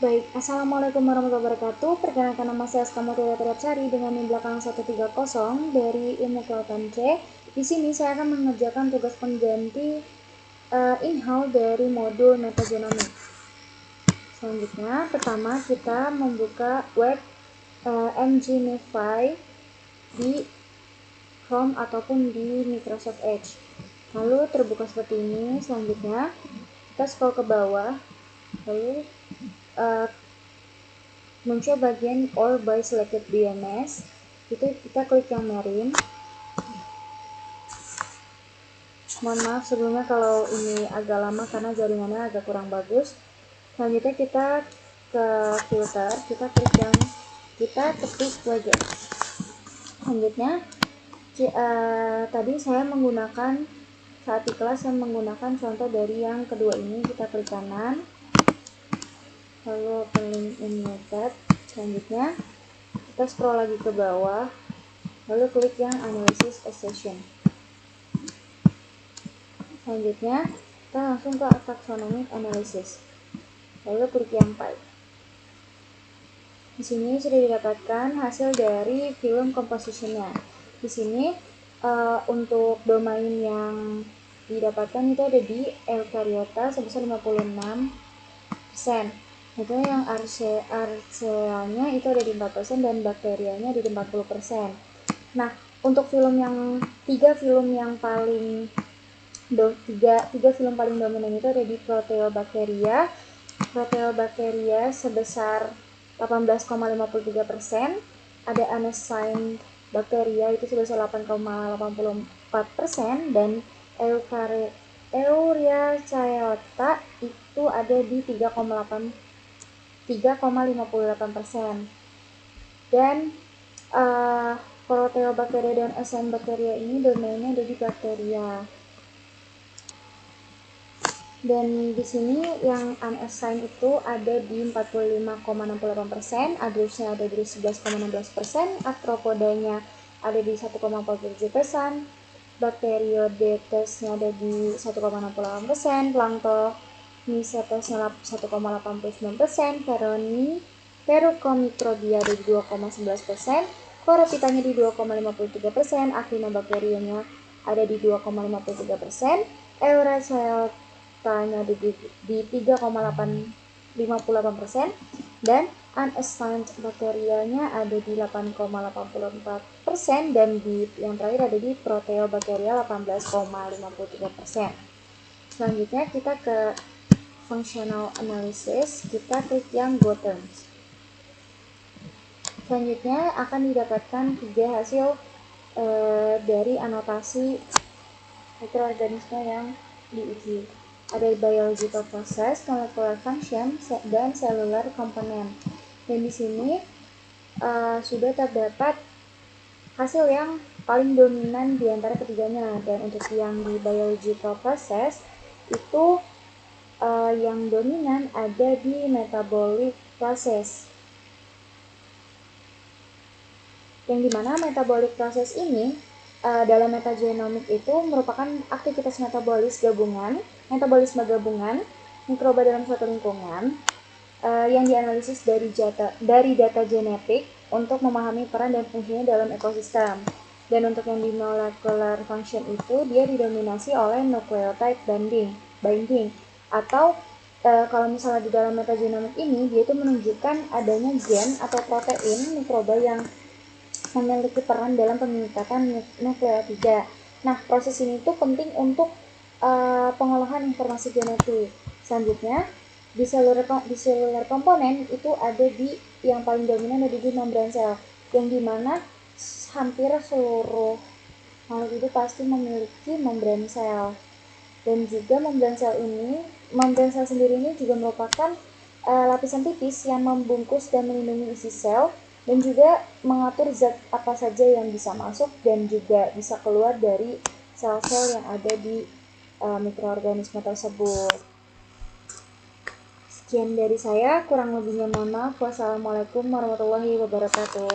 Baik, Assalamualaikum warahmatullahi wabarakatuh. Perkenalkan nama saya Askamotoya Triapsari dengan NIM belakang 130 dari Ilmu Kelautan C. Di sini saya akan mengerjakan tugas pengganti inhal dari modul metagenomic. Selanjutnya, pertama kita membuka web Nginify di Chrome ataupun di Microsoft Edge. Lalu terbuka seperti ini. Selanjutnya, kita scroll ke bawah. Lalu muncul bagian or by selected BMS, itu kita klik yang marine. Mohon maaf sebelumnya kalau ini agak lama karena jaringannya agak kurang bagus. Selanjutnya kita ke filter, kita ketik wajar. Selanjutnya tadi saya menggunakan saat di kelas saya menggunakan contoh dari yang kedua ini. Kita klik kanan, lalu open link in new tab. Selanjutnya kita scroll lagi ke bawah, lalu klik yang analysis session. Selanjutnya kita langsung ke taxonomic analysis, lalu klik yang pipe. Di sini sudah didapatkan hasil dari film composition-nya. Di sini untuk domain yang didapatkan itu ada di eukaryota sebesar 56%. Itu yang archaea-nya itu ada di 4% dan bakterianya di 40%. Nah, untuk film yang tiga film paling dominan itu ada di Proteobacteria sebesar 18,53%, ada Anosine Bacteria itu sebesar 8,84%, dan Euryarchaeota itu ada di 3,58%. Dan Proteobacteria dan Anosine Bacteria ini domainnya ada di bakteria. Dan di sini yang unassigned itu ada di 45,68%, adrusnya ada di 11,16%, arthropodanya ada di 1,47%, Bacteriodetesnya ada di 1,68%, Planktomycetesnya 1,89%, Verrucomicrobia ada di 2,11%, Chlorophytanya di 2,53%, Actinobacteriumnya ada di 2,53%, Eurasiatanya di 3,58%, dan unassigned bakterianya ada di 8,84%, dan yang terakhir ada di Proteobacteria 18,53%. Selanjutnya kita ke functional analysis, kita klik yang go terms. Selanjutnya akan didapatkan 3 hasil dari anotasi mikroorganisme yang diuji. Ada biological process, molecular function, dan cellular component. Dan di sini sudah terdapat hasil yang paling dominan di antara ketiganya. Dan untuk yang di biological process itu yang dominan ada di metabolic process. Yang dimana metabolic process ini dalam metagenomic itu merupakan aktivitas metabolisme gabungan mikroba dalam suatu lingkungan yang dianalisis dari data genetik untuk memahami peran dan fungsinya dalam ekosistem. Dan untuk yang di molecular function itu dia didominasi oleh nucleotide binding atau kalau misalnya di dalam metagenomic ini dia itu menunjukkan adanya gen atau protein mikroba yang memiliki peran dalam pembentukan nukleotida. Nah, proses ini tuh penting untuk pengolahan informasi genetik. Selanjutnya, di cellular komponen itu ada di yang paling dominan ada di membran sel, yang dimana hampir seluruh makhluk itu pasti memiliki membran sel. Dan juga membran sel sendiri ini juga merupakan lapisan tipis yang membungkus dan melindungi isi sel, dan juga mengatur zat apa saja yang bisa masuk dan juga bisa keluar dari sel-sel yang ada di mikroorganisme tersebut. Sekian dari saya, kurang lebihnya mohon maaf. Wassalamualaikum warahmatullahi wabarakatuh.